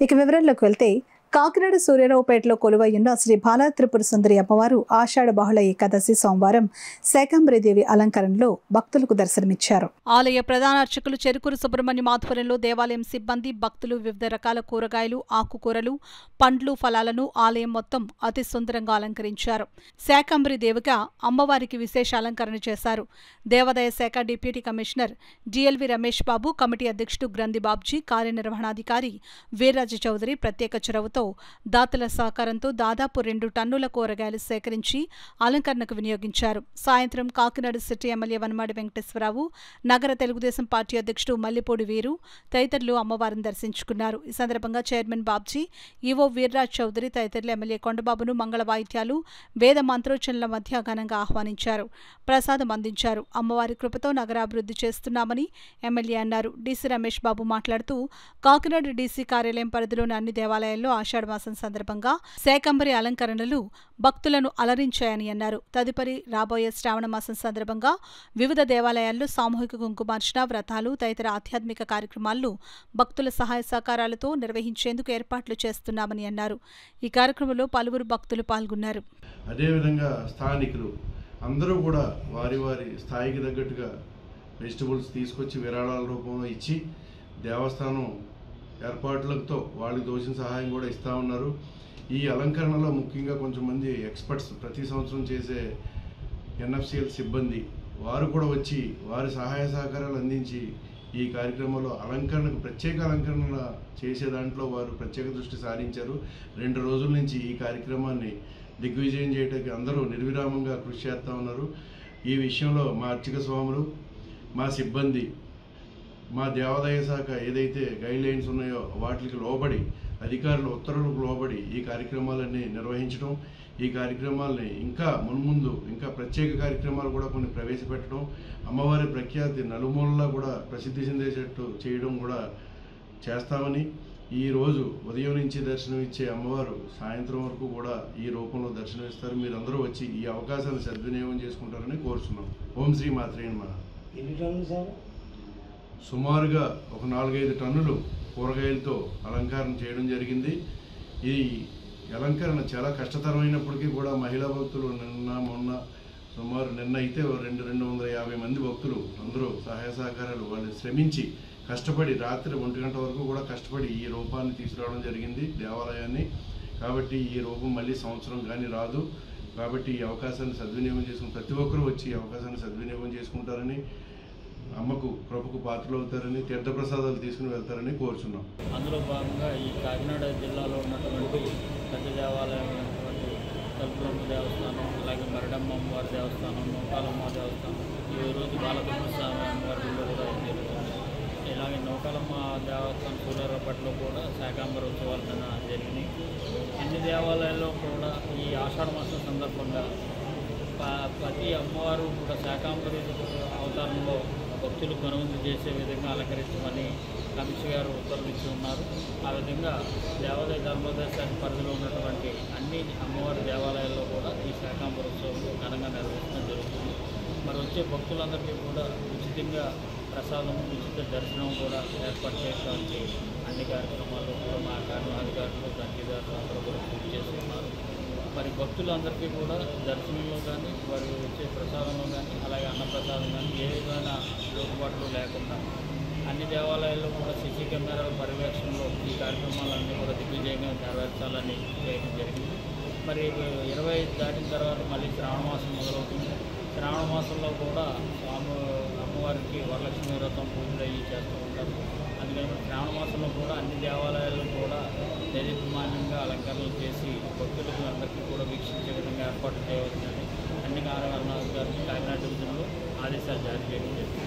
ఇక వివరాల్లోకి వెళ్తే కాకినాడ సూర్యారావుపేటలో కొలువయ్యున్న శ్రీ బాలా త్రిపుర సుందరి అమ్మవారు ఆషాఢ బహుళ ఏకాదశి సోమవారం శాకంబరీదేవి అలంకరణలో భక్తులకు దర్శనమిచ్చారు. ఆలయ ప్రధాన అర్చకులు చెరుకూరు సుబ్రహ్మణ్యం ఆధ్వర్యంలో దేవాలయం సిబ్బంది భక్తులు వివిధ రకాల కూరగాయలు, ఆకుకూరలు, పండ్లు, ఫలాలను ఆలయం మొత్తం అతి సుందరంగా అలంకరించారు. శాకంబరీదేవిగా అమ్మవారికి విశేష అలంకరణ చేశారు. దేవాదాయ శాఖ deputy commissioner డిఎల్వి Ramesh Babu, committee అధ్యక్షుడు గ్రంథి బాబ్జీ, కార్యనిర్వహణాధికారి వీర్రాజ చౌదరి ప్రత్యేక చొరవతో దాతల సహకారంతో దాదాపు 2 టన్నుల కూరగాయలు సేకరించి అలంకరణకు వినియోగించారు. సాయంత్రం కాకినాడ సిటీ ఎమ్మెల్యే వనమాడి వెంకటేశ్వరరావు, నగర తెలుగుదేశం పార్టీ అధ్యక్షుడు మల్లిపూడి వీరు తదితరులు అమ్మవారిని దర్శించుకున్నారు. ఈ సందర్భంగా చైర్మన్ బాబ్జీ, ఈవో వీర్రాజ్ చౌదరి తదితరులు ఎమ్మెల్యే కొండబాబును మంగళ వాయిద్యాలు, వేద మంత్రోచ్చరణల మధ్య ఘనంగా ఆహ్వానించారు. ప్రసాదం అందించారు. అమ్మవారి కృపతో నగరాభివృద్ధి చేస్తున్నామని ఎమ్మెల్యే అన్నారు. డీసీ రమేష్ బాబు మాట్లాడుతూ కాకినాడ డీసీ కార్యాలయం పరిధిలోని అన్ని దేవాలయాల్లో ఆషాఢమాసం సందర్భంగా శాకంబరి అలంకరణలు భక్తులను అలరించాయని అన్నారు. తదుపరి రాబోయే శ్రావణ మాసం సందర్భంగా వివిధ దేవాలయాల్లో సామూహిక కుంకుమార్చన, వ్రతాలు తదితర ఆధ్యాత్మిక కార్యక్రమాలను భక్తుల సహాయ సహకారాలతో నిర్వహించేందుకు ఏర్పాట్లు చేస్తున్నామని అన్నారు. ఈ కార్యక్రమంలో పలువురు భక్తులు పాల్గొన్నారు. అదేవిధంగా స్థానికులు అందరూ కూడా వారి వారి స్థాయికి తగ్గట్టుగా వెజిటబుల్స్ తీసుకొచ్చి విరాళాల రూపంలో ఇచ్చి దేవస్థానం ఏర్పాట్లతో వాళ్ళకి తోచిన సహాయం కూడా ఇస్తూ ఉన్నారు. ఈ అలంకరణలో ముఖ్యంగా కొంచెం మంది ఎక్స్పర్ట్స్ ప్రతి సంవత్సరం చేసే ఎన్ఎఫ్సిఎల్ సిబ్బంది వారు కూడా వచ్చి వారి సహాయ సహకారాలు అందించి ఈ కార్యక్రమంలో ప్రత్యేక అలంకరణ చేసే దాంట్లో వారు ప్రత్యేక దృష్టి సారించారు. 2 రోజుల నుంచి ఈ కార్యక్రమాన్ని దిగ్విజయం చేయడానికి అందరూ నిర్విరామంగా కృషి చేస్తూ ఉన్నారు. ఈ విషయంలో మా అర్చక స్వాములు, మా సిబ్బంది, మా దేవాదాయ శాఖ ఏదైతే గైడ్లైన్స్ ఉన్నాయో వాటికి లోబడి, అధికారుల ఉత్తర్వులకు లోబడి ఈ కార్యక్రమాలన్నీ నిర్వహించడం, ఈ కార్యక్రమాలని ఇంకా మున్ముందు ఇంకా ప్రత్యేక కార్యక్రమాలు కూడా కొన్ని ప్రవేశపెట్టడం, అమ్మవారి ప్రఖ్యాతి నలుమూలలా కూడా ప్రసిద్ధి చెందేటట్టు చేయడం కూడా చేస్తామని, ఈరోజు ఉదయం నుంచి దర్శనం ఇచ్చే అమ్మవారు సాయంత్రం వరకు కూడా ఈ రూపంలో దర్శనమిస్తారు. మీరందరూ వచ్చి ఈ అవకాశాన్ని సద్వినియోగం చేసుకుంటారని కోరుతున్నాం. ఓం శ్రీ మాత్రే నమః. ఎన్ని టన్నులు సార్? సుమారుగా ఒక 4-5 టన్నులు కూరగాయలతో అలంకరణ చేయడం జరిగింది. ఈ అలంకరణ చాలా కష్టతరమైనప్పటికీ కూడా మహిళా భక్తులు నిన్న అయితే 250 మంది భక్తులు అందరూ సహాయ సహకారాలు వాళ్ళు శ్రమించి కష్టపడి రాత్రి 1 గంట వరకు కూడా కష్టపడి ఈ రూపాన్ని తీసుకురావడం జరిగింది దేవాలయాన్ని. కాబట్టి ఈ రూపం మళ్ళీ సంవత్సరం కానీ రాదు. కాబట్టి ఈ అవకాశాన్ని సద్వినియోగం చేసుకుని ప్రతి ఒక్కరూ వచ్చి ఈ అవకాశాన్ని సద్వినియోగం చేసుకుంటారని, అమ్మకు కృపకు పాత్రలు అవుతారని, తీర్థప్రసాదాలు తీసుకుని వెళ్తారని కోరుచున్నాం. అందులో భాగంగా ఈ కాకినాడ జిల్లాలో ఉన్నటువంటి పెద్ద దేవాలయం తలుపులమ్మ దేవస్థానం, అలాగే మరడమ్మ అమ్మవారి దేవస్థానం, నౌకాలమ్మ దేవస్థానం, ఈరోజు బాలసుబ్రహ్మణ్య అమ్మవారి గుడిలో కూడా జరుగుతుంది. ఇలాగే నౌకాలమ్మ దేవస్థానం సూర్యారావుపేటలో కూడా శాకంబరి ఉత్సవాలు జరిగినాయి. అన్ని దేవాలయాల్లో కూడా ఈ ఆషాఢ మాసం సందర్భంగా ప్రతి అమ్మవారు కూడా శాకంబరి అవతారంలో భక్తులు కనుగొందు చేసే విధంగా అలంకరించమని కమిషనర్ గారు ఉత్తర్వులు ఇచ్చి ఉన్నారు. ఆ విధంగా దేవాదాయ ధర్మోదయ శాఖ పరిధిలో ఉన్నటువంటి అన్ని అమ్మవారి దేవాలయాల్లో కూడా ఈ శాకంబరి ఉత్సవం ఘనంగా నిర్వహించడం జరుగుతుంది. మరి వచ్చే భక్తులందరికీ కూడా ఉచితంగా ప్రసాదం, ఉచిత దర్శనం కూడా ఏర్పాటు చేయడానికి అన్ని కార్యక్రమాల్లో కూడా మా కార్యాధికారులు, తనిఖీదారులు అందరూ కూడా పూర్తి చేస్తున్నారు. మరి భక్తులందరికీ కూడా దర్శనంలో కానీ, వారు వచ్చే ప్రసాదంలో కానీ, అలాగే అన్నప్రసాదం కానీ ఏ విధమైన లోటుపాట్లు లేకుండా అన్ని దేవాలయాల్లో కూడా సీసీ కెమెరాల పర్యవేక్షణలో ఈ కార్యక్రమాలన్నీ కూడా దిగ్విజయంగా నెరవేర్చాలని చేయడం జరిగింది. మరి 25 దాటిన తర్వాత మళ్ళీ శ్రావణ మాసం మొదలవుతుంది. శ్రావణ మాసంలో కూడా అమ్మవారికి వరలక్ష్మి వ్రతం పూజలు అయ్యి చేస్తూ ఉంటారు. అందుకని శ్రావణ మాసంలో కూడా అన్ని దేవాలయాల్లో కూడా దైవమాన్యంగా అలంకరణలు చేసి భక్తులకు అందరికీ కూడా వీక్షించే విధంగా ఏర్పాటు చేయవలసిందని అన్ని కార్యాలయాలకు కాకినాడ డివిజన్లో ఆదేశాలు జారీ చేయడం జరిగింది.